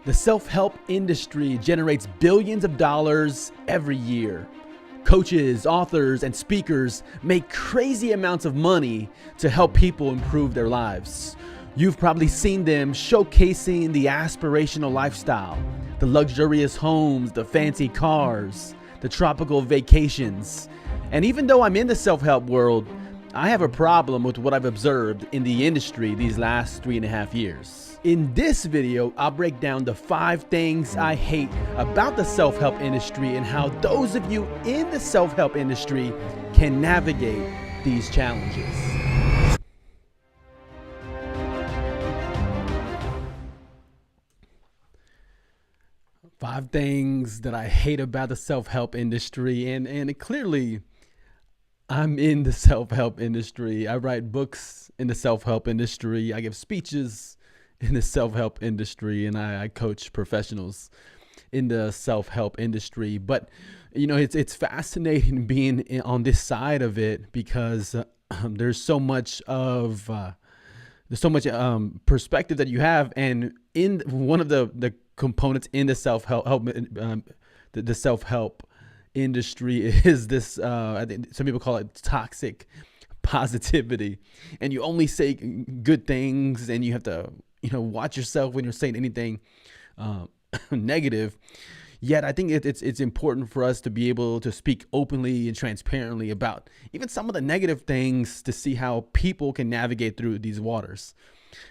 The self-help industry generates billions of dollars every year. Coaches, authors, and speakers make crazy amounts of money to help people improve their lives. You've probably seen them showcasing the aspirational lifestyle, the luxurious homes, the fancy cars, the tropical vacations. And even though I'm in the self-help world, I have a problem with what I've observed in the industry these last 3.5 years. In this video, I'll break down the 5 things I hate about the self-help industry and how those of you in the self-help industry can navigate these challenges. Five things that I hate about the self-help industry, and clearly I'm in the self-help industry. I write books in the self-help industry. I give speeches in the self-help industry, and I coach professionals in the self-help industry. But you know, it's fascinating being on this side of it because there's so much perspective that you have, and in one of the components in the self-help the self-help industry is this I think some people call it toxic positivity, and you only say good things, and you have to watch yourself when you're saying anything negative. Yet I think it's important for us to be able to speak openly and transparently about even some of the negative things to see how people can navigate through these waters.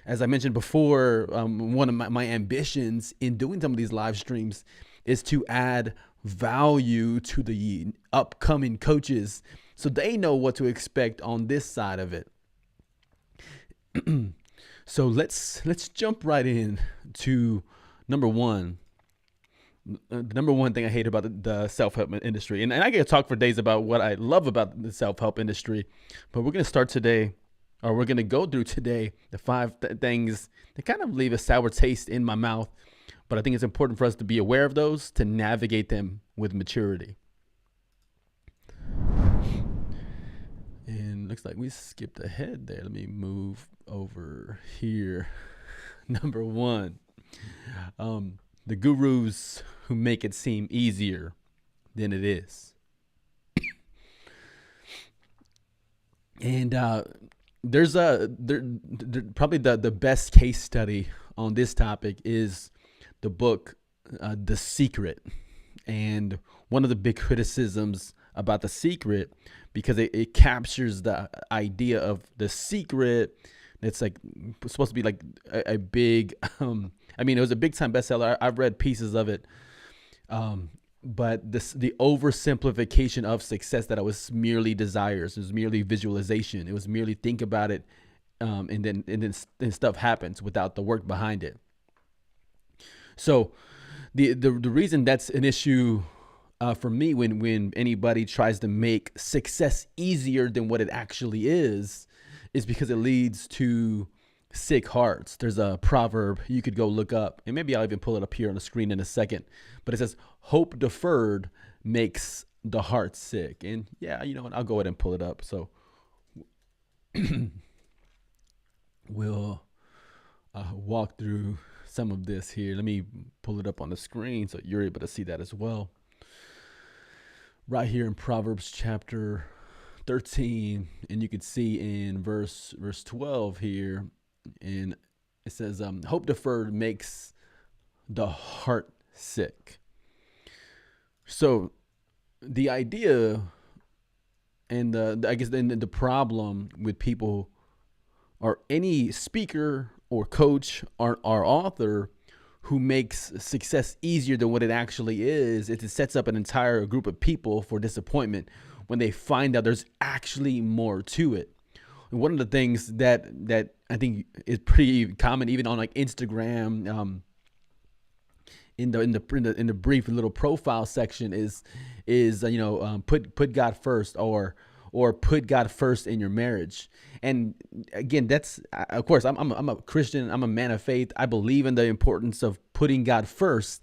As I mentioned before, one of my ambitions in doing some of these live streams is to add value to the upcoming coaches so they know what to expect on this side of it. So let's jump right in to number one. The number one thing I hate about the self-help industry, and I could talk for days about what I love about the self-help industry, but we're going to start today, or we're going to go through today the 5 things that kind of leave a sour taste in my mouth, but I think it's important for us to be aware of those to navigate them with maturity. And looks like we skipped ahead there. Let me move over here. Number 1, the gurus who make it seem easier than it is. And there's probably the best case study on this topic is the book The Secret. And one of the big criticisms about The Secret, because it captures the idea of the secret. It's like supposed to be like a big, I mean, it was a big time bestseller. I've read pieces of it. But the oversimplification of success, that it was merely desires, it was merely visualization. It was merely think about it. And then stuff happens without the work behind it. So the reason that's an issue for me when anybody tries to make success easier than what it actually is because it leads to sick hearts. There's a proverb you could go look up, and maybe I'll even pull it up here on the screen in a second, but it says, hope deferred makes the heart sick. And yeah, you know what, I'll go ahead and pull it up. So we'll walk through some of this here. Let me pull it up on the screen so you're able to see that as well. Right here in Proverbs chapter 13, and you can see in verse 12 here, and it says, hope deferred makes the heart sick. So the idea and I guess the problem with people, or any speaker or coach or author who makes success easier than what it actually is, it sets up an entire group of people for disappointment when they find out there's actually more to it. And one of the things that I think is pretty common, even on like Instagram, in the brief little profile section, is put God first, or put God first in your marriage. And again, that's, of course, I'm a Christian. I'm a man of faith. I believe in the importance of putting God first.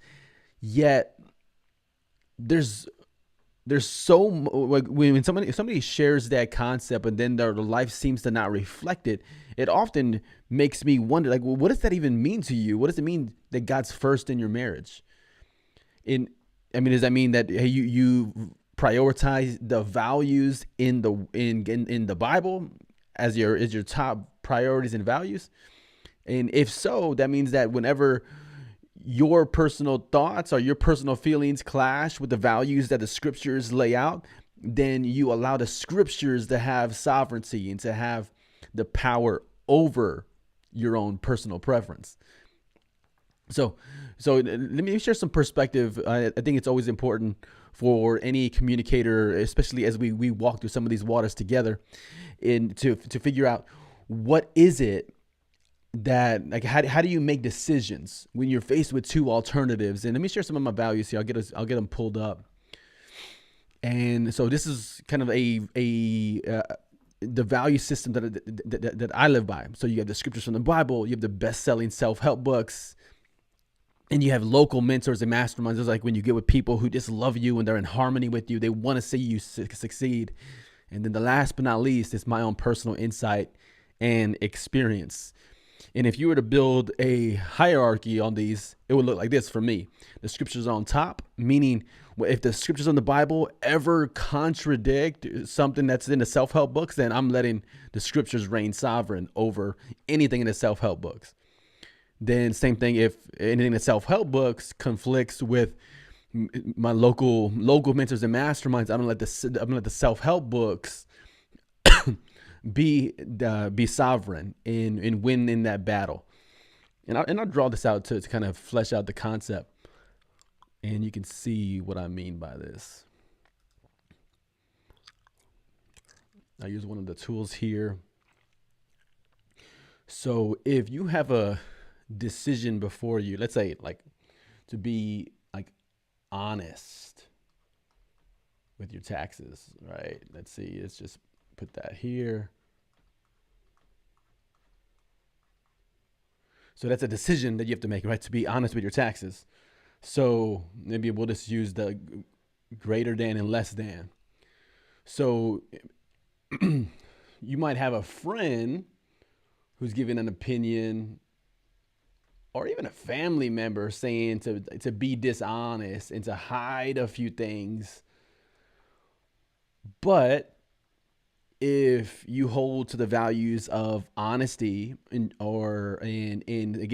Yet there's there's so like when somebody shares that concept and then their life seems to not reflect it, it often makes me wonder, like, well, what does that even mean to you? What does it mean that God's first in your marriage? In I mean, does that mean that, hey, you prioritize the values in the Bible as your top priorities and values? And if so, that means that whenever your personal thoughts or your personal feelings clash with the values that the scriptures lay out, then you allow the scriptures to have sovereignty and to have the power over your own personal preference. So, so let me share some perspective. I think it's always important for any communicator, especially as we walk through some of these waters together, and to figure out what is it that, like, how do you make decisions when you're faced with two alternatives? And let me share some of my values here. I'll get them pulled up. And so this is kind of the value system that I live by. So you have the scriptures from the Bible, you have the best-selling self-help books, and you have local mentors and masterminds. It's like when you get with people who just love you and they're in harmony with you, they want to see you succeed. And then the last but not least is my own personal insight and experience. And if you were to build a hierarchy on these, it would look like this for me. The scriptures are on top, meaning if the scriptures in the Bible ever contradict something that's in the self-help books, then I'm letting the scriptures reign sovereign over anything in the self-help books. Then same thing, if anything in the self-help books conflicts with my local mentors and masterminds, I'm gonna let the self-help books be sovereign and win in that battle. And I'll draw this out to kind of flesh out the concept, and you can see what I mean by this. I use one of the tools here. So if you have a decision before you, let's say, like, to be like honest with your taxes, right? Let's see, let's just put that here. So that's a decision that you have to make, right? To be honest with your taxes. So maybe we'll just use the greater than and less than. So you might have a friend who's giving an opinion, or even a family member saying to be dishonest and to hide a few things. But if you hold to the values of honesty and again,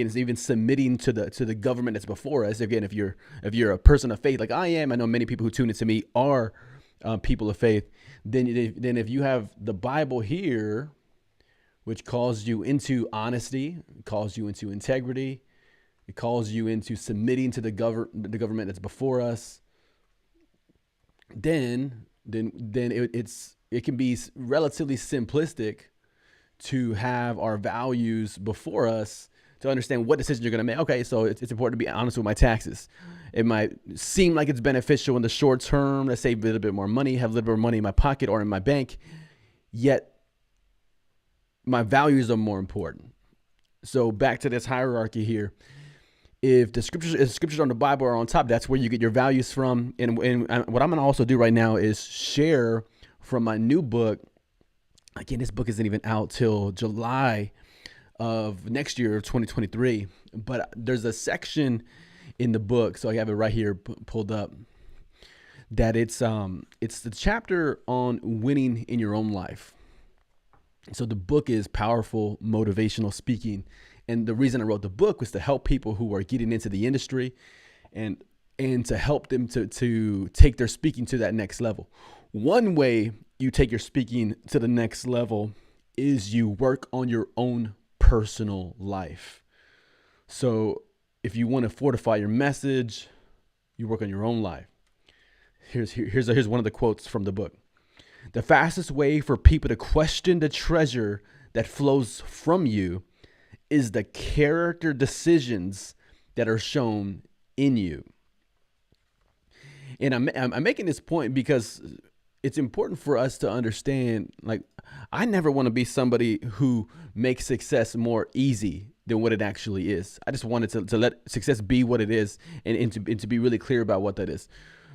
it's even submitting to the government that's before us. Again, if you're a person of faith like I am, I know many people who tune into me are people of faith. Then if you have the Bible here, which calls you into honesty, calls you into integrity, it calls you into submitting to the government that's before us, then it can be relatively simplistic to have our values before us to understand what decisions you're going to make. Okay, so it's important to be honest with my taxes. It might seem like it's beneficial in the short term to save a little bit more money, have a little bit more money in my pocket or in my bank, yet my values are more important. So back to this hierarchy here. If the scriptures on the Bible are on top, that's where you get your values from. And what I'm going to also do right now is share from my new book. Again, this book isn't even out till July of next year, 2023. But there's a section in the book, so I have it right here pulled up, that it's the chapter on winning in your own life. So the book is powerful motivational speaking. And the reason I wrote the book was to help people who are getting into the industry and to help them to take their speaking to that next level. One way you take your speaking to the next level is you work on your own personal life. So if you want to fortify your message, you work on your own life. Here's one of the quotes from the book. The fastest way for people to question the treasure that flows from you is the character decisions that are shown in you. And I'm making this point because it's important for us to understand, like, I never want to be somebody who makes success more easy than what it actually is. I just wanted to let success be what it is and to be really clear about what that is.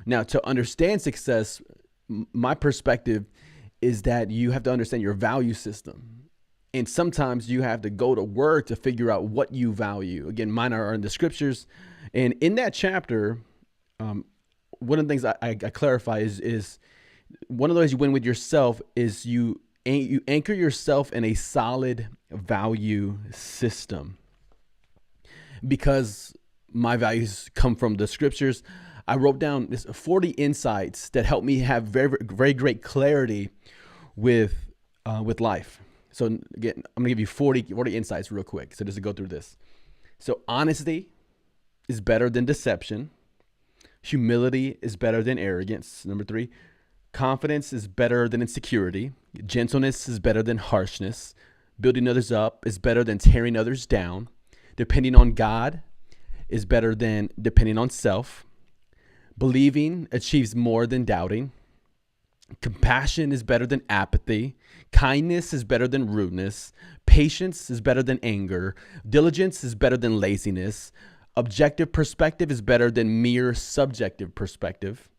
Now, to understand success, my perspective is that you have to understand your value system. And sometimes you have to go to work to figure out what you value. Again, mine are in the scriptures. And in that chapter, one of the things I clarify is one of the ways you win with yourself is you anchor yourself in a solid value system. Because my values come from the scriptures, I wrote down this 40 insights that help me have very, very great clarity with life. So again, I'm gonna give you 40 insights real quick. So just to go through this. So honesty is better than deception. Humility is better than arrogance. Number 3, confidence is better than insecurity. Gentleness is better than harshness. Building others up is better than tearing others down. Depending on God is better than depending on self. Believing achieves more than doubting. Compassion is better than apathy. Kindness is better than rudeness. Patience is better than anger. Diligence is better than laziness. Objective perspective is better than mere subjective perspective.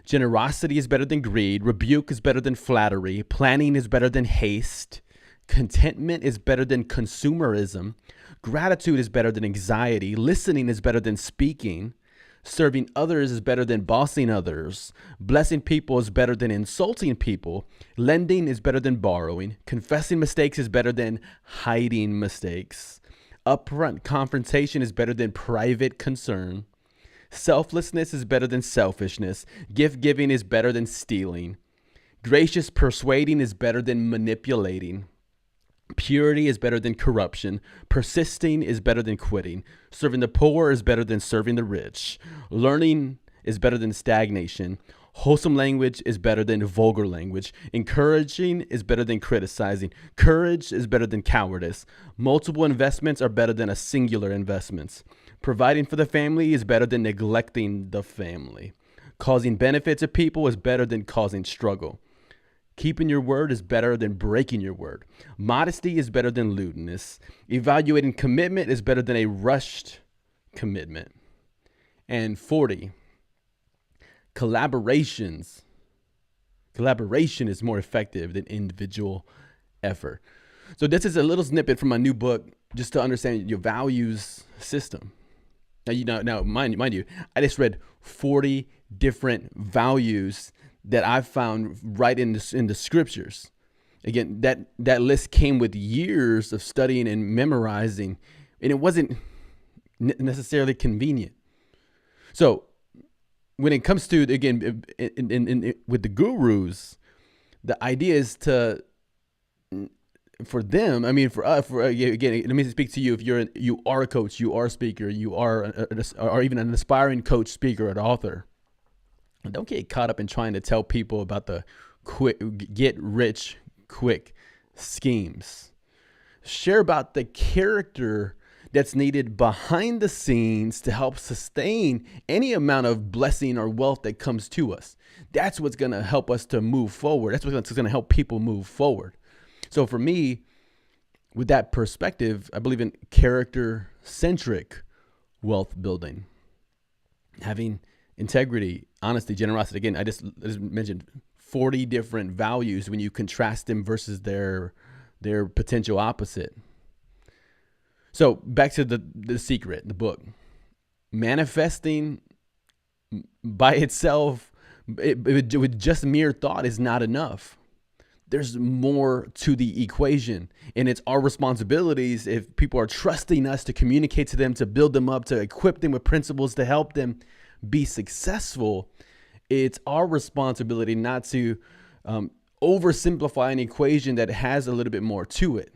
Generosity is better than greed. Rebuke is better than flattery. Planning is better than haste. Contentment is better than consumerism. Gratitude is better than anxiety. Listening is better than speaking. Serving others is better than bossing others. Blessing people is better than insulting people. Lending is better than borrowing. Confessing mistakes is better than hiding mistakes. Upfront confrontation is better than private concern. Selflessness is better than selfishness. Gift giving is better than stealing. Gracious persuading is better than manipulating. Purity is better than corruption. Persisting is better than quitting. Serving the poor is better than serving the rich. Learning is better than stagnation. Wholesome language is better than vulgar language. Encouraging is better than criticizing. Courage is better than cowardice. Multiple investments are better than a singular investment. Providing for the family is better than neglecting the family. Causing benefit to people is better than causing struggle. Keeping your word is better than breaking your word. Modesty is better than lewdness. Evaluating commitment is better than a rushed commitment. And 40, collaboration is more effective than individual effort. So this is a little snippet from my new book, just to understand your values system. Now, mind you, I just read 40 different values that I've found right in the scriptures. Again, that list came with years of studying and memorizing, and it wasn't necessarily convenient. So when it comes to, again, with the gurus, the idea is for them, I mean, for us, again, let me speak to you. If you are a coach, you are a speaker, you are or even an aspiring coach, speaker, or author, don't get caught up in trying to tell people about the get rich quick schemes. Share about the character that's needed behind the scenes to help sustain any amount of blessing or wealth that comes to us. That's what's going to help us to move forward. That's what's going to help people move forward. So for me, with that perspective, I believe in character-centric wealth building. Having integrity, honesty, generosity. Again, I just mentioned 40 different values when you contrast them versus their potential opposite. So back to the secret, the book. Manifesting by itself, with just mere thought, is not enough. There's more to the equation, and it's our responsibilities, if people are trusting us, to communicate to them, to build them up, to equip them with principles to help them be successful. It's our responsibility not to oversimplify an equation that has a little bit more to it.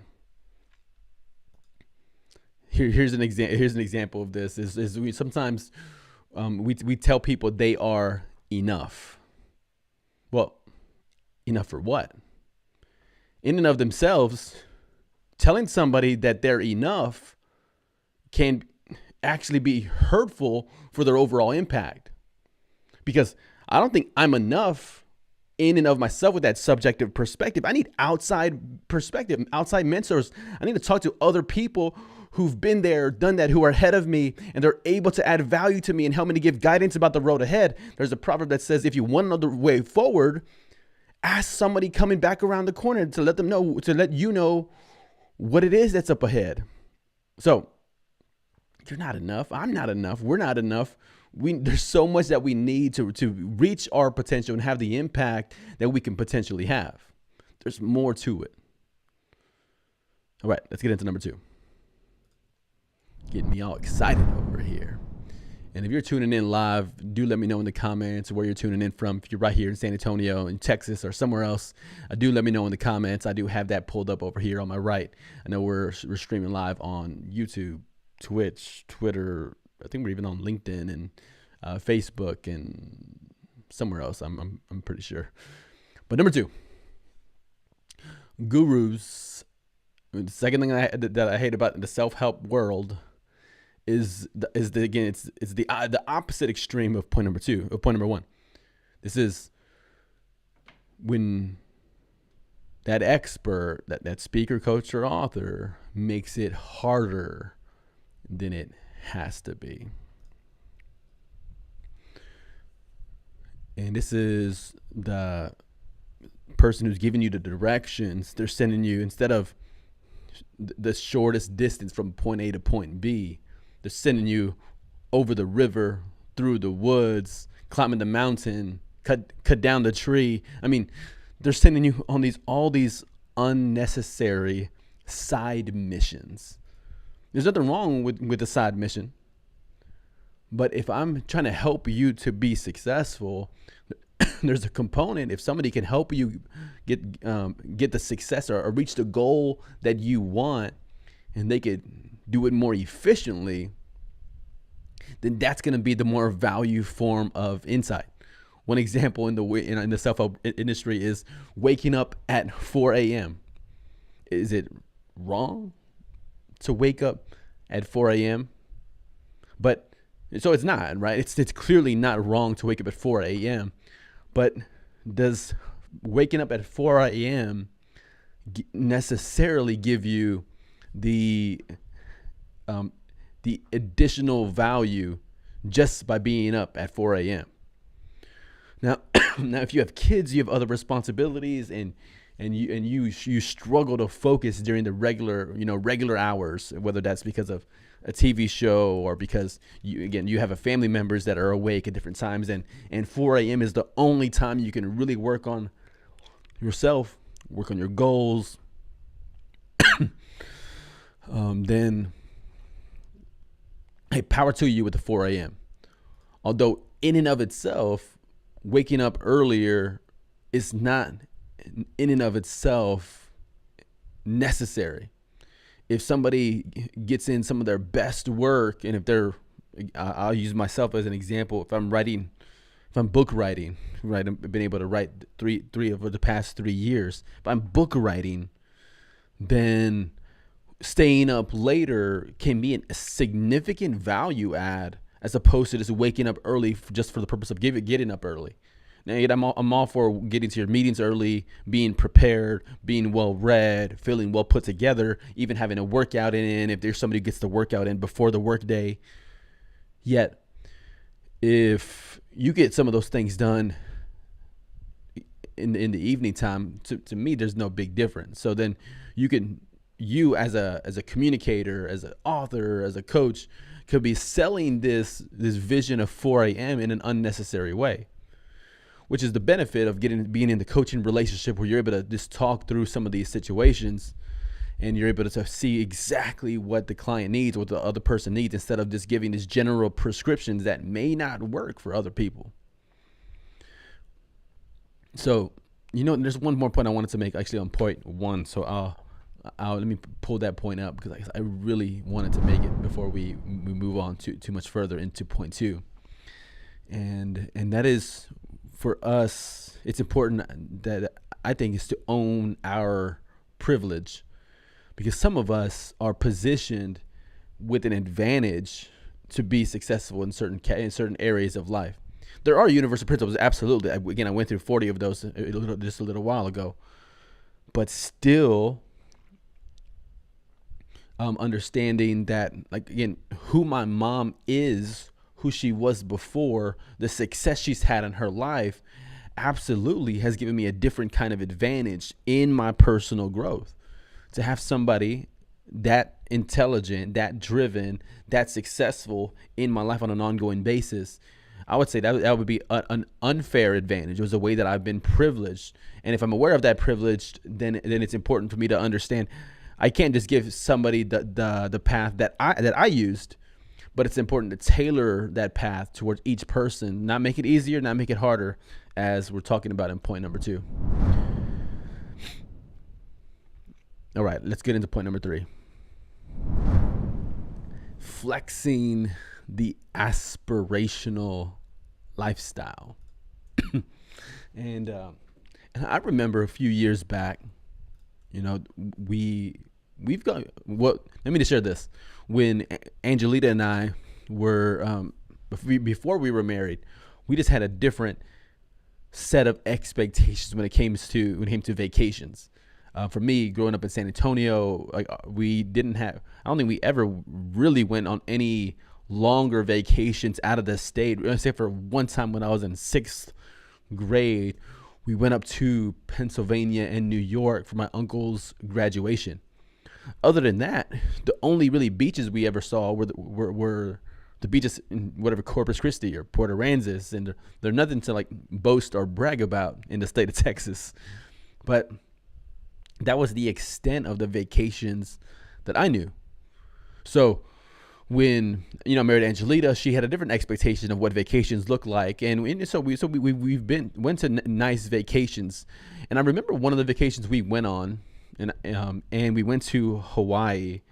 Here's an example of this. Is we sometimes we tell people they are enough. Well, enough for what? In and of themselves, telling somebody that they're enough can actually be hurtful for their overall impact. Because I don't think I'm enough in and of myself with that subjective perspective. I need outside perspective, outside mentors. I need to talk to other people who've been there, done that, who are ahead of me, and they're able to add value to me and help me to give guidance about the road ahead. There's a proverb that says, if you want to know the way forward, ask somebody coming back around the corner to let you know what it is that's up ahead. So you're not enough. I'm not enough. We're not enough. There's so much that we need to reach our potential and have the impact that we can potentially have. There's more to it. All right, let's get into number 2. Getting me all excited over here. And if you're tuning in live, do let me know in the comments where you're tuning in from. If you're right here in San Antonio, in Texas, or somewhere else, do let me know in the comments. I do have that pulled up over here on my right. I know we're streaming live on YouTube, Twitch, Twitter. I think we're even on LinkedIn and Facebook and somewhere else. I'm pretty sure. But number 2, gurus. The second thing that I hate about the self-help world is the opposite extreme of point number 1. This is when that expert, that speaker, coach, or author makes it harder than it has to be. And this is the person who's giving you the directions. They're sending you, instead of the shortest distance from point A to point B, they're sending you over the river, through the woods, climbing the mountain, cut down the tree. I mean, they're sending you on all these unnecessary side missions. There's nothing wrong with a side mission. But if I'm trying to help you to be successful, there's a component. If somebody can help you get the success or reach the goal that you want, and they could do it more efficiently, then that's going to be the more value form of insight. One example in the self-help industry is waking up at 4 a.m. Is it wrong to wake up at 4 a.m.? But so it's not, right? It's clearly not wrong to wake up at 4 a.m. But does waking up at 4 a.m. necessarily give you the additional value just by being up at 4 a.m.? Now, if you have kids, you have other responsibilities, and you struggle to focus during the regular hours, whether that's because of a TV show or because you have a family members that are awake at different times, and 4 a.m. is the only time you can really work on yourself, work on your goals, then hey, power to you with the 4 a.m. Although in and of itself, waking up earlier is not in and of itself necessary. If somebody gets in some of their best work, and I'll use myself as an example. If I'm book writing, right? I've been able to write three over the past 3 years. If I'm book writing, then staying up later can be a significant value add, as opposed to just waking up early just for the purpose of getting up early. Now, I'm all for getting to your meetings early, being prepared, being well read, feeling well put together, even having a workout in if there's somebody who gets the workout in before the workday. Yet, if you get some of those things done in the evening time, to me, there's no big difference. So then you as a communicator, as an author, as a coach, could be selling this vision of 4 a.m. in an unnecessary way, which is the benefit of being in the coaching relationship, where you're able to just talk through some of these situations, and you're able to see exactly what the client needs, what the other person needs, instead of just giving these general prescriptions that may not work for other people. So, there's one more point I wanted to make actually on point 1. So let me pull that point up, because I really wanted to make it before we move on too much further into point 2. And that is, for us, it's important that I think is to own our privilege, because some of us are positioned with an advantage to be successful in certain areas of life. There are universal principles, absolutely. Again, I went through 40 of those just a little while ago, but still, understanding that, like, again, who my mom is, who she was before, the success she's had in her life, absolutely has given me a different kind of advantage in my personal growth. To have somebody that intelligent, that driven, that successful in my life on an ongoing basis, I would say that would be an unfair advantage. It was a way that I've been privileged, and if I'm aware of that privilege, then it's important for me to understand I can't just give somebody the path that I used, but it's important to tailor that path towards each person, not make it easier, not make it harder, as we're talking about in point number 2. All right, let's get into point number 3. Flexing the aspirational lifestyle. And I remember a few years back, we've got what. Let me just share this. When Angelita and I were before we were married, we just had a different set of expectations when it came to vacations. For me, growing up in San Antonio, we didn't have. I don't think we ever really went on any longer vacations out of the state, except for one time when I was in 6th grade. We went up to Pennsylvania and New York for my uncle's graduation. Other than that, the only really beaches we ever saw were the beaches in whatever Corpus Christi or Port Aransas, and they're nothing to like boast or brag about in the state of Texas. But that was the extent of the vacations that I knew. So when I married Angelita, she had a different expectation of what vacations look like, and we've went to nice vacations. And I remember one of the vacations we went on, and we went to Hawaii,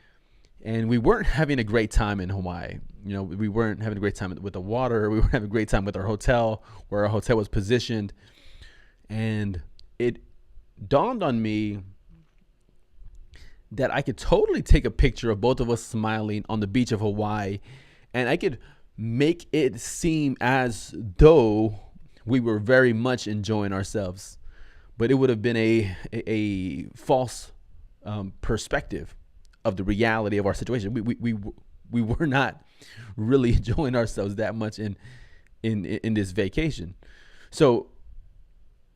and we weren't having a great time in Hawaii. We weren't having a great time with the water. We weren't having a great time with our hotel, where our hotel was positioned, and it dawned on me that I could totally take a picture of both of us smiling on the beach of Hawaii, and I could make it seem as though we were very much enjoying ourselves. But it would have been a false perspective of the reality of our situation. We were not really enjoying ourselves that much in this vacation. So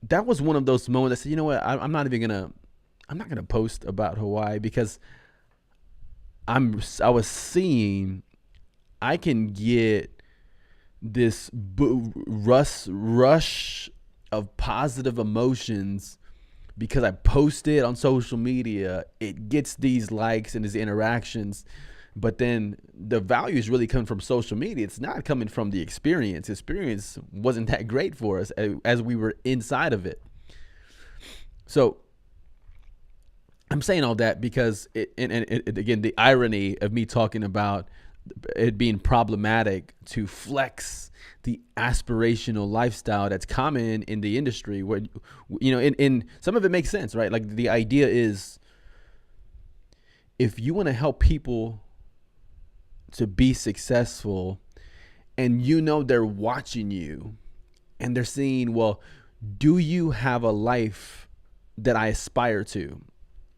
that was one of those moments I said, you know what, I'm not gonna post about Hawaii, because I was seeing I can get this rush of positive emotions because I post it on social media. It gets these likes and these interactions, but then the value is really coming from social media. It's not coming from the experience. Experience wasn't that great for us as we were inside of it. So I'm saying all that because again, the irony of me talking about it being problematic to flex the aspirational lifestyle that's common in the industry, where in some of it makes sense, right? Like, the idea is, if you want to help people to be successful, and they're watching you and they're seeing, well, do you have a life that I aspire to?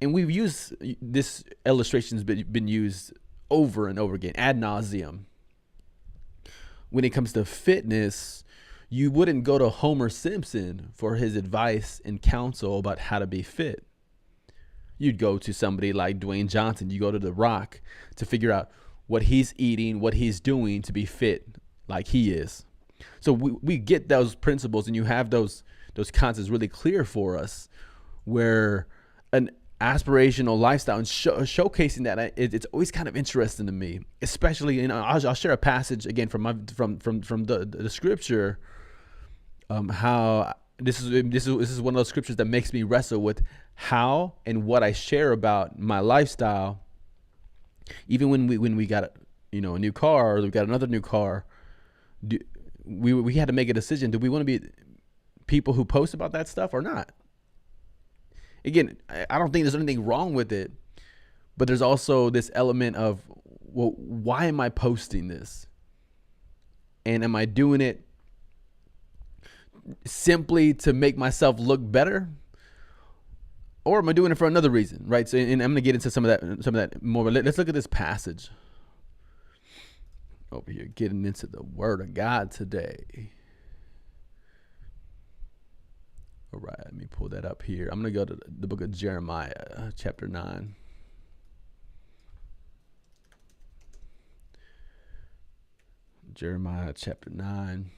And we've used this illustration's been used over and over again, ad nauseum. When it comes to fitness, you wouldn't go to Homer Simpson for his advice and counsel about how to be fit. You'd go to somebody like Dwayne Johnson. You go to The Rock to figure out what he's eating, what he's doing to be fit like he is. So we get those principles, and you have those concepts really clear for us, where an aspirational lifestyle and showcasing that, it's always kind of interesting to me, especially I'll share a passage again from the scripture, how this is one of those scriptures that makes me wrestle with how and what I share about my lifestyle. Even when we got a new car, or we got another new car, we had to make a decision: do we want to be people who post about that stuff or not? Again, I don't think there's anything wrong with it, but there's also this element of, well, why am I posting this? And am I doing it simply to make myself look better? or am I doing it for another reason, right? So, and I'm going to get into some of that more. But let's look at this passage over here, getting into the Word of God today. All right, let me pull that up here. I'm going to go to the book of Jeremiah, chapter 9. Jeremiah chapter 9.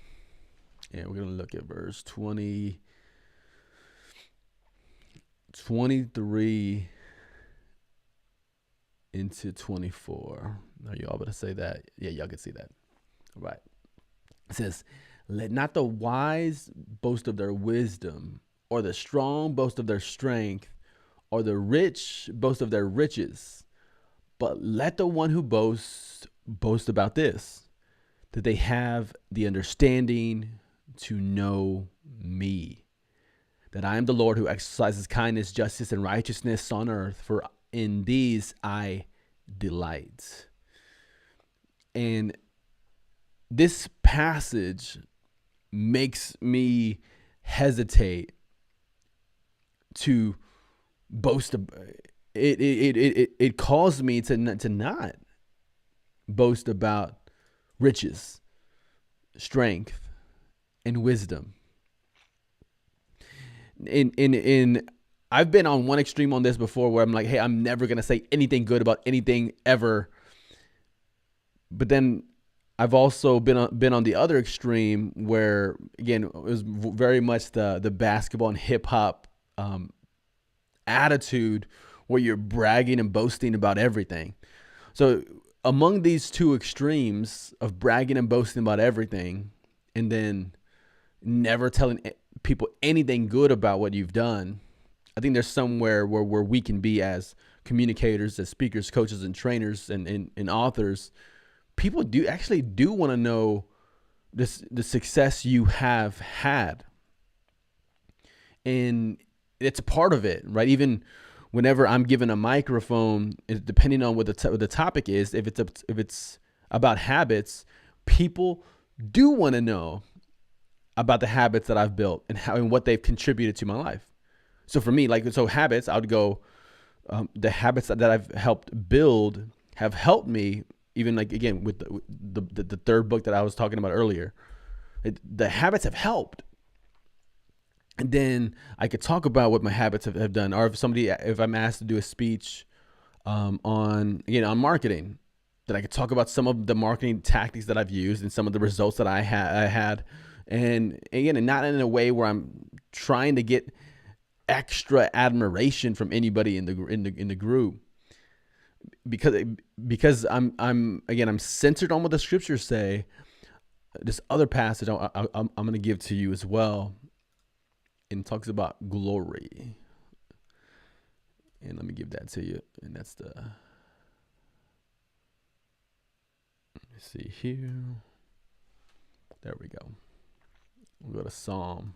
And we're going to look at verse 23 into 24. Are you all able to say that? Yeah, y'all can see that. All right. It says, let not the wise boast of their wisdom, or the strong boast of their strength, or the rich boast of their riches. But let the one who boasts boast about this, that they have the understanding to know me, that I am the Lord who exercises kindness, justice, and righteousness on earth, for in these I delight. And this passage makes me hesitate to boast. It calls me to not boast about riches, strength, and wisdom. I've been on one extreme on this before, where I'm like, hey, I'm never gonna say anything good about anything ever. But then I've also been on the other extreme, where again it was very much the basketball and hip hop attitude, where you're bragging and boasting about everything. So among these two extremes of bragging and boasting about everything, and then never telling people anything good about what you've done, I think there's somewhere where we can be as communicators, as speakers, coaches, and trainers, and authors. People do want to know the success you have had, and it's a part of it, right? Even whenever I'm given a microphone, depending on what the topic is, if it's about habits, people do want to know about the habits that I've built and how and what they've contributed to my life. So for me, habits, I would go, the habits that I've helped build have helped me. Even again with the third book that I was talking about earlier, the habits have helped. And then I could talk about what my habits have done, or if I'm asked to do a speech on marketing, then I could talk about some of the marketing tactics that I've used and some of the results that I had. And again, and not in a way where I'm trying to get extra admiration from anybody in the group, because I'm centered on what the scriptures say. This other passage I'm going to give to you as well, and talks about glory. And let me give that to you. And that's let me see here. There we go. We'll go to Psalm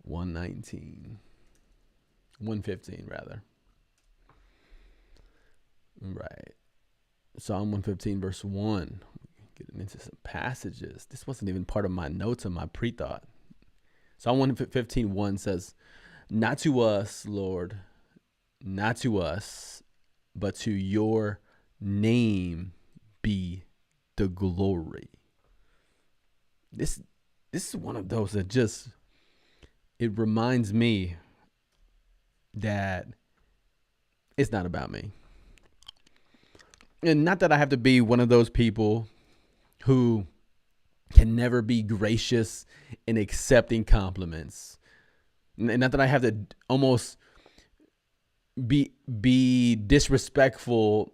115 rather. Right. Psalm 115 verse 1. Getting into some passages. This wasn't even part of my notes and my pre-thought. Psalm 115:1 says, not to us, Lord, not to us, but to your name be the glory. This is one of those that it reminds me that it's not about me. And not that I have to be one of those people who can never be gracious in accepting compliments. And not that I have to almost be disrespectful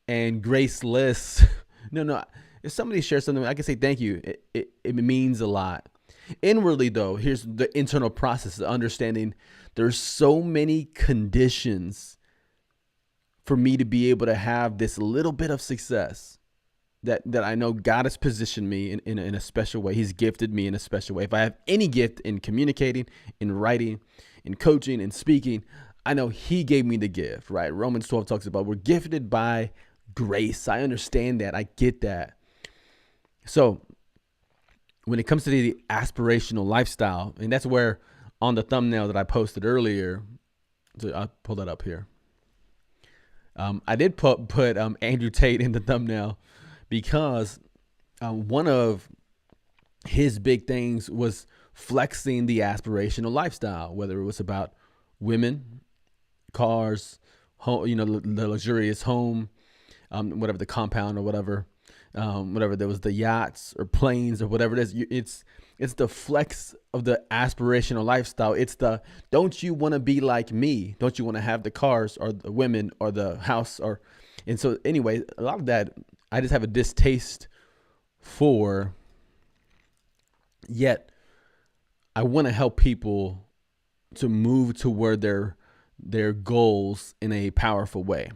and graceless. No. If somebody shares something, I can say thank you. It means a lot. Inwardly, though, here's the internal process, the understanding there's so many conditions for me to be able to have this little bit of success that I know God has positioned me in a special way. He's gifted me in a special way. If I have any gift in communicating, in writing, in coaching, in speaking, I know he gave me the gift, right? Romans 12 talks about we're gifted by grace. I understand that. I get that. So when it comes to the aspirational lifestyle, and that's where on the thumbnail that I posted earlier, so I'll pull that up here. I did put Andrew Tate in the thumbnail because one of his big things was flexing the aspirational lifestyle, whether it was about women, cars, home, the luxurious home, whatever the compound or whatever, whatever there was, the yachts or planes or whatever it is. It's the flex of the aspirational lifestyle. It's the, don't you want to be like me? Don't you want to have the cars or the women or the house and so anyway, a lot of that I just have a distaste for, yet I want to help people to move toward their goals in a powerful way.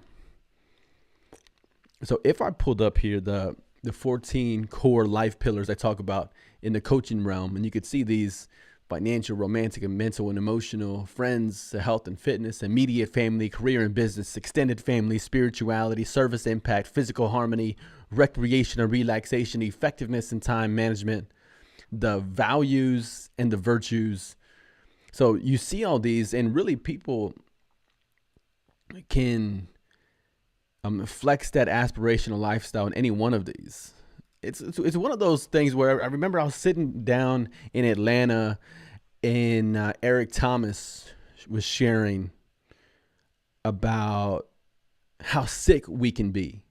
So if I pulled up here the 14 core life pillars I talk about in the coaching realm, and you could see these: financial, romantic, and mental and emotional, friends, health and fitness, immediate family, career and business, extended family, spirituality, service impact, physical harmony, recreation and relaxation, effectiveness and time management, the values and the virtues. So you see all these, and really people can flex that aspirational lifestyle in any one of these. It's one of those things where I remember I was sitting down in Atlanta, and Eric Thomas was sharing about how sick we can be.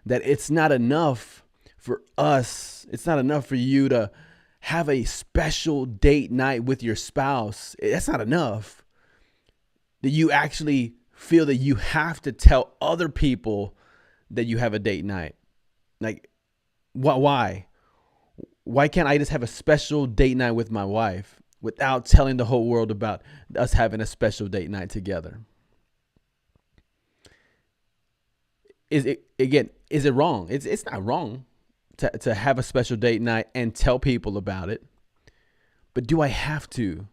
That it's not enough for us. It's not enough for you to have a special date night with your spouse. That's not enough. That you actually feel that you have to tell other people that you have a date night. Like, why? Why can't I just have a special date night with my wife without telling the whole world about us having a special date night together? Is it wrong? It's not wrong to have a special date night and tell people about it. But do I have to?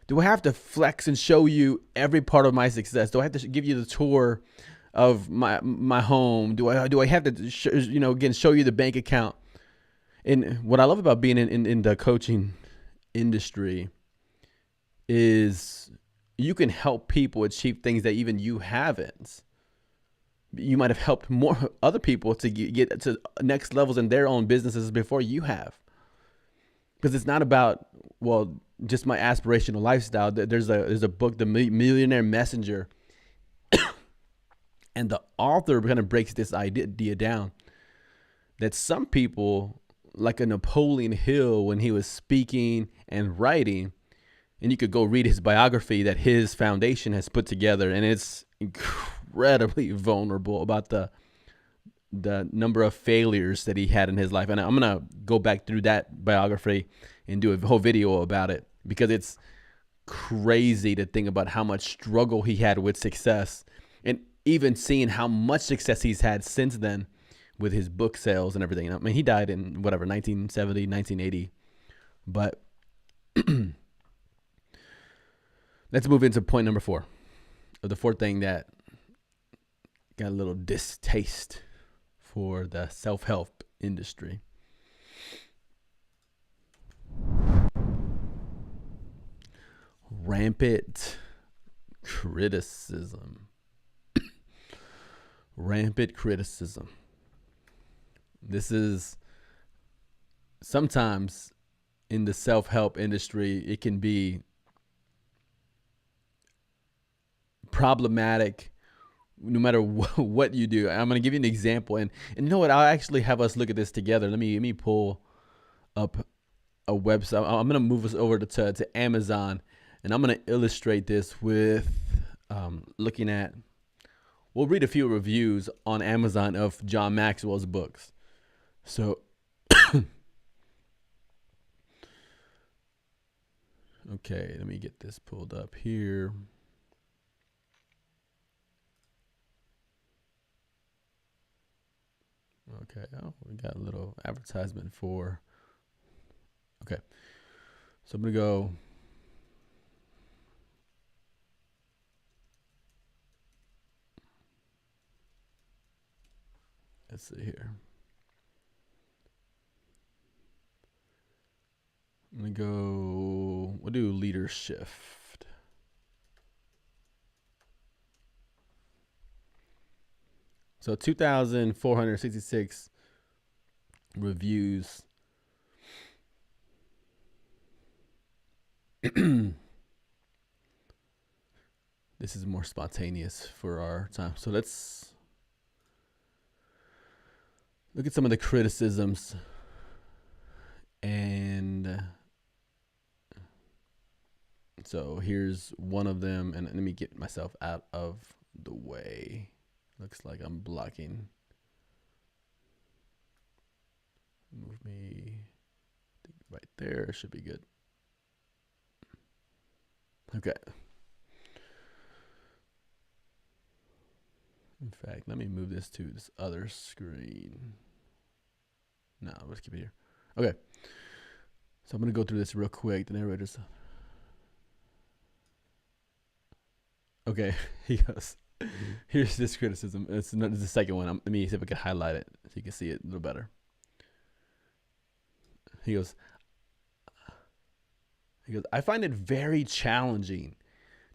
Do I have to flex and show you every part of my success? Do I have to give you the tour of my home? Do I have to show you the bank account? And what I love about being in the coaching industry is you can help people achieve things that even you haven't. You might have helped more other people to get to next levels in their own businesses before you have. Because it's not about, just my aspirational lifestyle. There's a book, The Millionaire Messenger, and the author kind of breaks this idea down that some people, like a Napoleon Hill, when he was speaking and writing, and you could go read his biography that his foundation has put together, and it's incredibly vulnerable about the number of failures that he had in his life. And I'm going to go back through that biography and do a whole video about it, because it's crazy to think about how much struggle he had with success, and even seeing how much success he's had since then with his book sales and everything. I mean, he died in 1970, 1980. But let's move into point number 4, or the fourth thing that got a little distaste for the self-help industry. Rampant criticism. Rampant criticism. This is sometimes in the self-help industry, it can be problematic no matter what you do. I'm going to give you an example, and you know what? I'll actually have us look at this together. Let me pull up a website. I'm going to move us over to Amazon, and I'm going to illustrate this with looking at, we'll read a few reviews on Amazon of John Maxwell's books. So, okay, let me get this pulled up here. Okay, we got a little advertisement for, okay. So I'm going to go, let's see here. I'm going to go we'll do leadership. So 2,466 reviews. This is more spontaneous for our time. So let's look at some of the criticisms. And so here's one of them. And let me get myself out of the way. Looks like I'm blocking. Move me right there. Should be good. Okay. In fact, let me move this to this other screen. No, let's keep it here. Okay. So I'm going to go through this real quick. The narrator's. Okay. He goes, here's this criticism. It's the second one. Let me see if I can highlight it so you can see it a little better. He goes, I find it very challenging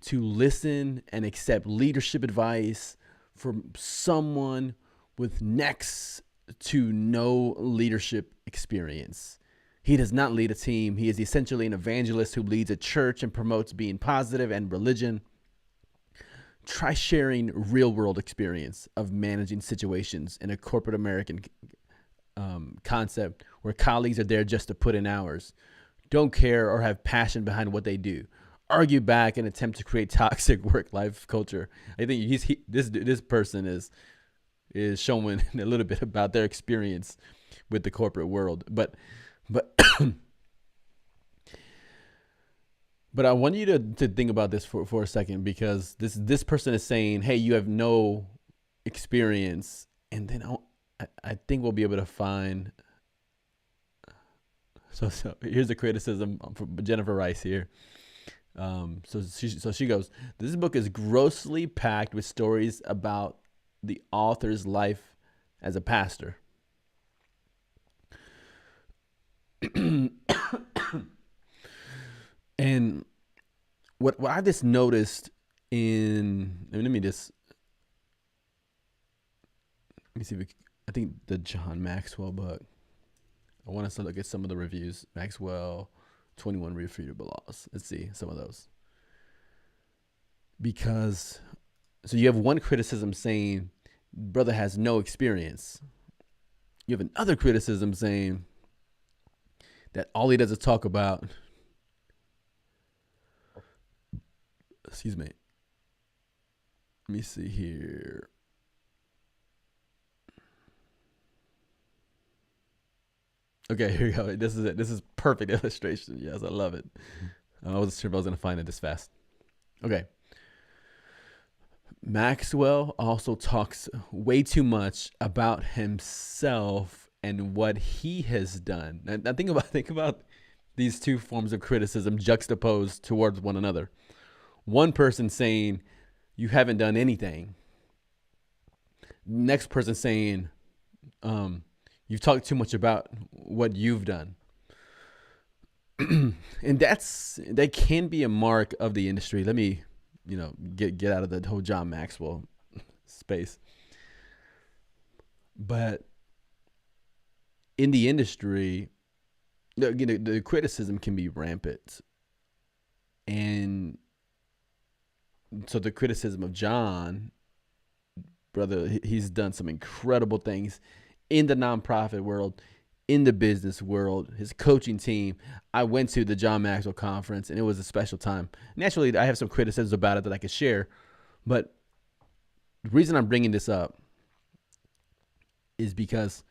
to listen and accept leadership advice from someone with next to no leadership experience. He does not lead a team. He is essentially an evangelist who leads a church and promotes being positive and religion. Try sharing real-world experience of managing situations in a corporate American concept where colleagues are there just to put in hours, don't care or have passion behind what they do, argue back and attempt to create toxic work-life culture. I think this person is showing a little bit about their experience with the corporate world. But I want you to think about this for a second, because this person is saying, hey, you have no experience. And then I think we'll be able to find. So here's a criticism from Jennifer Rice here. So she goes, this book is grossly packed with stories about the author's life as a pastor. And what I just noticed let me see if I think the John Maxwell book. I want us to look at some of the reviews. Maxwell, 21 Irrefutable Laws. Let's see some of those. Because, so you have one criticism saying, brother has no experience. You have another criticism saying that all he does is talk about, excuse me. Let me see here. Okay, here we go. This is it. This is perfect illustration. Yes, I love it. I wasn't sure if I was going to find it this fast. Okay. Maxwell also talks way too much about himself and what he has done. Now think about these two forms of criticism juxtaposed towards one another. One person saying, you haven't done anything. Next person saying, you've talked too much about what you've done. And that can be a mark of the industry. Let me, get out of the whole John Maxwell space. But in the industry, the criticism can be rampant. And so the criticism of John, brother, he's done some incredible things in the nonprofit world, in the business world, his coaching team. I went to the John Maxwell conference, and it was a special time. Naturally, I have some criticisms about it that I could share, but the reason I'm bringing this up is because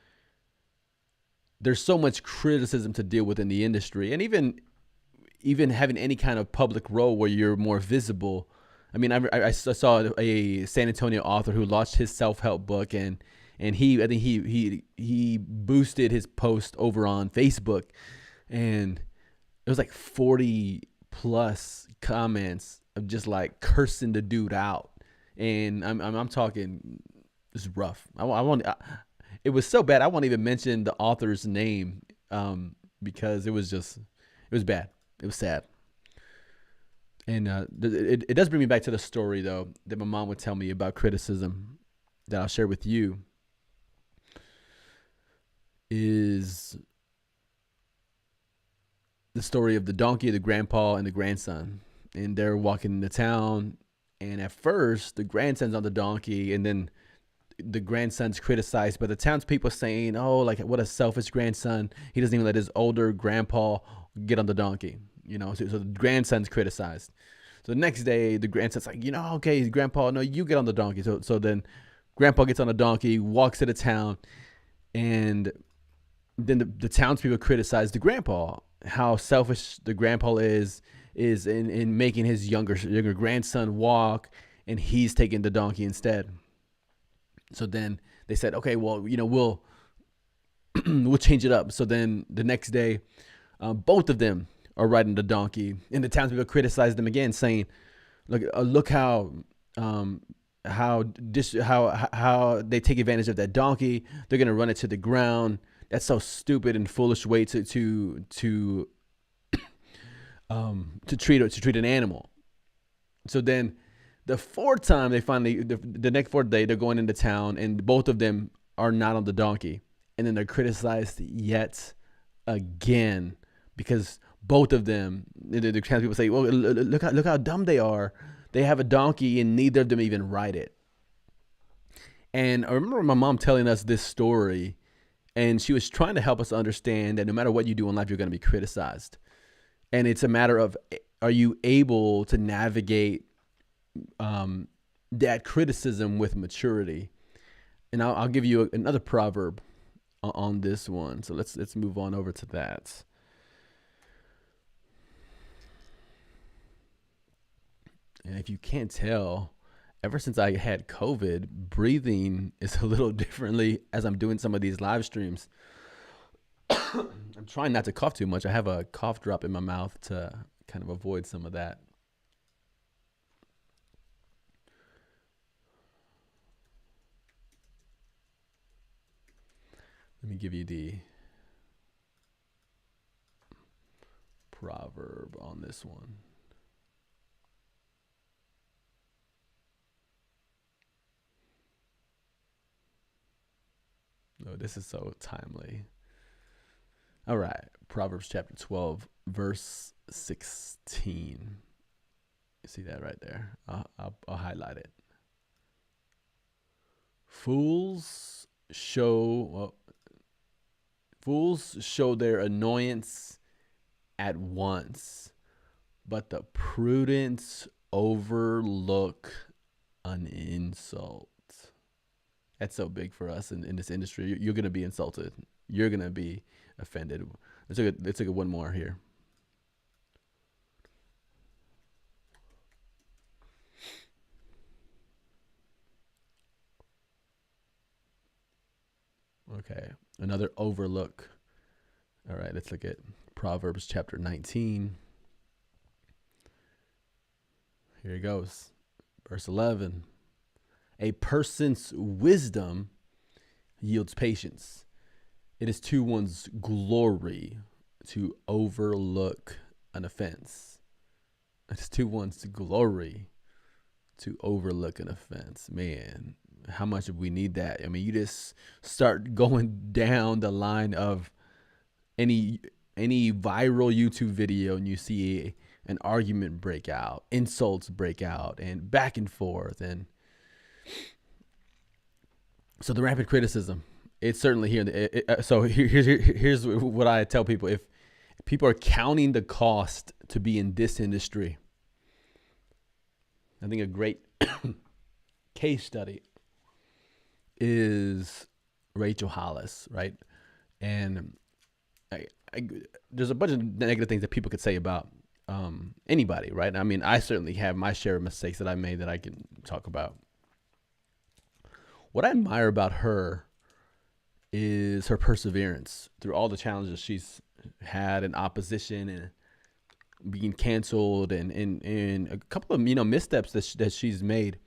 there's so much criticism to deal with in the industry, and even having any kind of public role where you're more visible. I mean, I saw a San Antonio author who launched his self-help book, and I think he boosted his post over on Facebook, and it was like 40 plus comments of just like cursing the dude out. And I'm talking, it's rough. It was so bad I won't even mention the author's name, because it was bad. It was sad. And it does bring me back to the story, though, that my mom would tell me about criticism that I'll share with you. Is the story of the donkey, the grandpa, and the grandson. And they're walking into town. And at first, the grandson's on the donkey, and then the grandson's criticized by the townspeople, saying, "Oh, like what a selfish grandson! He doesn't even let his older grandpa get on the donkey." So the grandson's criticized. So the next day, the grandson's like, "Okay, grandpa, no, you get on the donkey." So then, grandpa gets on the donkey, walks to the town, and then the townspeople criticize the grandpa, how selfish the grandpa is in making his younger grandson walk, and he's taking the donkey instead. So then they said, okay, well, we'll change it up. So then the next day, both of them are riding the donkey, and the townspeople criticize them again, saying, look how how they take advantage of that donkey. They're gonna run it to the ground. That's so stupid and foolish way to treat an animal. So then the fourth time the next fourth day, they're going into town, and both of them are not on the donkey. And then they're criticized yet again, because both of them, the people say, well, look how dumb they are. They have a donkey and neither of them even ride it. And I remember my mom telling us this story, and she was trying to help us understand that no matter what you do in life, you're going to be criticized. And it's a matter of, are you able to navigate that criticism with maturity? And I'll give you another proverb on this one. So let's move on over to that. And if you can't tell, ever since I had COVID, breathing is a little differently as I'm doing some of these live streams. I'm trying not to cough too much. I have a cough drop in my mouth to kind of avoid some of that. Let me give you the proverb on this one. Oh, this is so timely. All right, Proverbs chapter 12, verse 16. You see that right there? I'll highlight it. Fools show their annoyance at once, but the prudent overlook an insult. That's so big for us in this industry. You're going to be insulted. You're going to be offended. Let's look at one more here. Okay, another overlook. All right, let's look at Proverbs chapter 19. Here it goes. Verse 11. A person's wisdom yields patience. It is to one's glory to overlook an offense. It's to one's glory to overlook an offense. Man, how much we need that. I mean, you just start going down the line of any viral YouTube video, and you see an argument break out, insults break out, and back and forth. And so the rapid criticism, it's certainly here. So here's what I tell people. If people are counting the cost to be in this industry, I think a great case study is Rachel Hollis, right? And there's a bunch of negative things that people could say about anybody, right? I mean, I certainly have my share of mistakes that I made that I can talk about. What I admire about her is her perseverance through all the challenges she's had and opposition and being canceled and a couple of missteps that she's made.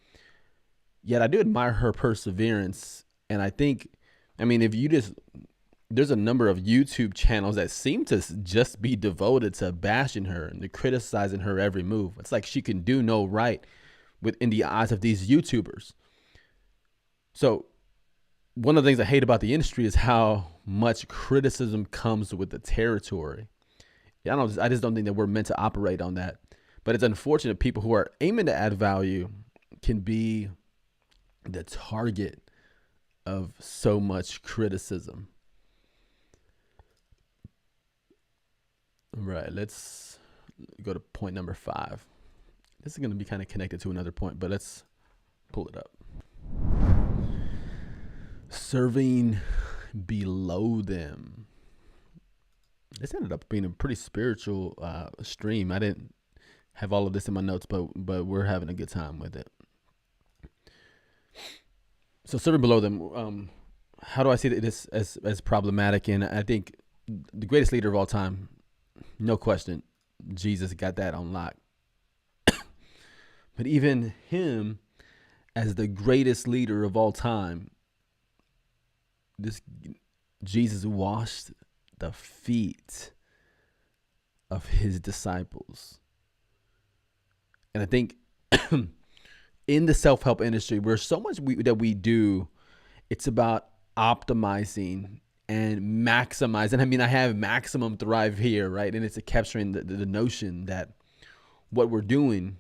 Yet I do admire her perseverance, and I think, I mean, if you just there's a number of YouTube channels that seem to just be devoted to bashing her and to criticizing her every move. It's like she can do no right within the eyes of these YouTubers. So one of the things I hate about the industry is how much criticism comes with the territory. I just don't think that we're meant to operate on that. But it's unfortunate people who are aiming to add value can be the target of so much criticism. All right, let's go to point number 5. This is going to be kind of connected to another point, but let's pull it up. Serving below them. This ended up being a pretty spiritual stream. I didn't have all of this in my notes, but we're having a good time with it. So serving below them, how do I see this as problematic? And I think the greatest leader of all time, no question, Jesus got that on lock. But even him, as the greatest leader of all time, Jesus washed the feet of his disciples. And I think in the self-help industry, where so much that we do, it's about optimizing and maximizing. I mean, I have Maximum Thrive here, right? And it's capturing the notion that what we're doing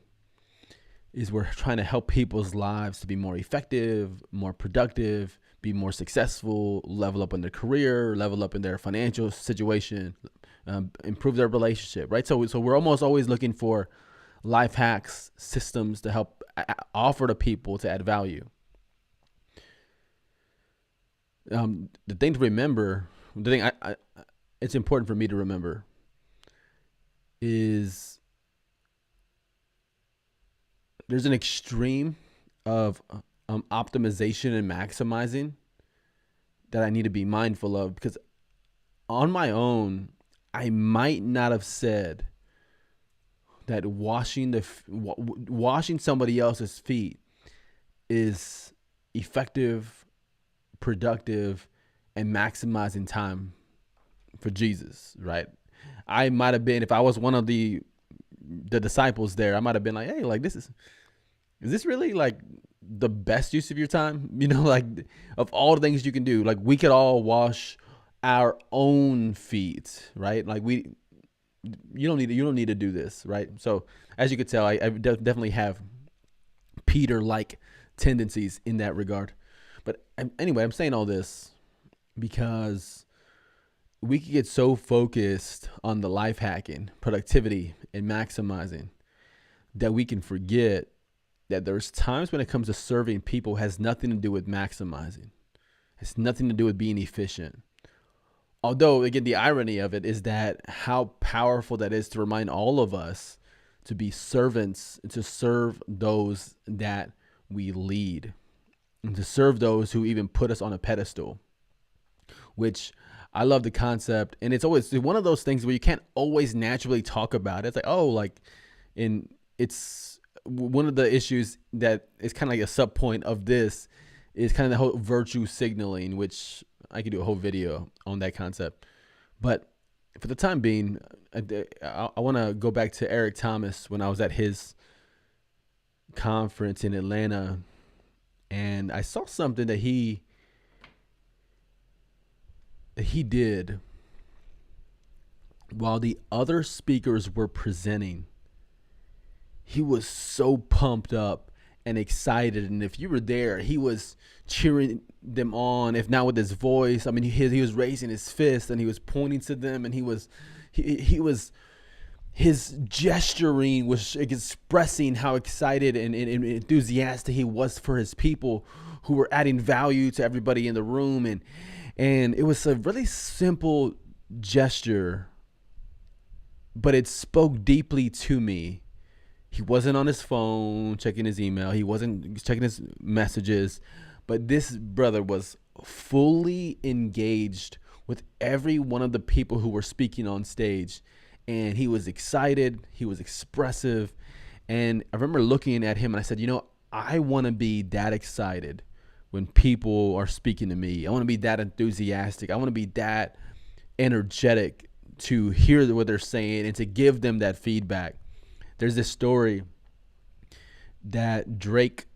is we're trying to help people's lives to be more effective, more productive, be more successful, level up in their career, level up in their financial situation, improve their relationship, right? So we're almost always looking for life hacks, systems to help offer to people to add value. The thing to remember, it's important for me to remember is there's an extreme of optimization and maximizing that I need to be mindful of, because on my own, I might not have said that washing somebody else's feet is effective, productive, and maximizing time for Jesus, right? I might have been, if I was one of the disciples there, I might have been like, hey, like is this really like the best use of your time? You know, like of all the things you can do, like we could all wash our own feet, right? Like you don't need to do this, right? So as you could tell, I definitely have Peter-like tendencies in that regard. But anyway, I'm saying all this because we can get so focused on the life hacking, productivity, and maximizing that we can forget that there's times when it comes to serving people has nothing to do with maximizing. It's nothing to do with being efficient. Although, again, the irony of it is that how powerful that is to remind all of us to be servants and to serve those that we lead and to serve those who even put us on a pedestal, which I love the concept. And it's always one of those things where you can't always naturally talk about it. It's like, oh, like it's one of the issues that is kind of like a sub point of this is kind of the whole virtue signaling, which I could do a whole video on that concept. But for the time being, I want to go back to Eric Thomas when I was at his conference in Atlanta, and I saw something that he did while the other speakers were presenting. He was so pumped up and excited, and if you were there, he was cheering them on, if not with his voice. I mean, he was raising his fist and he was pointing to them, and his gesturing was expressing how excited and enthusiastic he was for his people who were adding value to everybody in the room, and it was a really simple gesture, but it spoke deeply to me. He wasn't on his phone checking his email. He wasn't checking his messages. But this brother was fully engaged with every one of the people who were speaking on stage. And he was excited. He was expressive. And I remember looking at him and I said, I want to be that excited when people are speaking to me. I want to be that enthusiastic. I want to be that energetic to hear what they're saying and to give them that feedback. There's this story that Drake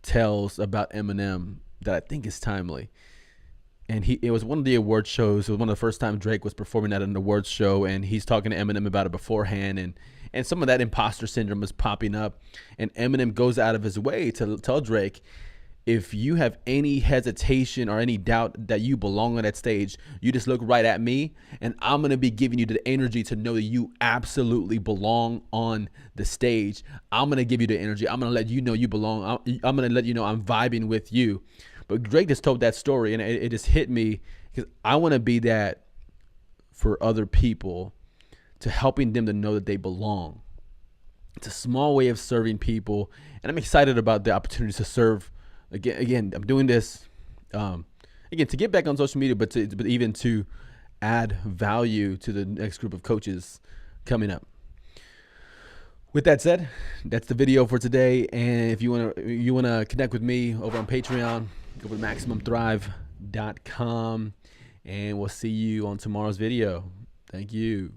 tells about Eminem that I think is timely. And it was one of the award shows. It was one of the first time Drake was performing at an awards show, and he's talking to Eminem about it beforehand, and some of that imposter syndrome is popping up. And Eminem goes out of his way to tell Drake, if you have any hesitation or any doubt that you belong on that stage, you just look right at me, and I'm going to be giving you the energy to know that you absolutely belong on the stage. I'm going to give you the energy. I'm going to let you know you belong. I'm going to let you know I'm vibing with you. But Drake just told that story, and it just hit me because I want to be that for other people, to helping them to know that they belong. It's a small way of serving people, and I'm excited about the opportunity to serve. Again, I'm doing this again to get back on social media, but even to add value to the next group of coaches coming up. With that said, that's the video for today. And if you wanna connect with me over on Patreon, go to MaximumThrive.com, and we'll see you on tomorrow's video. Thank you.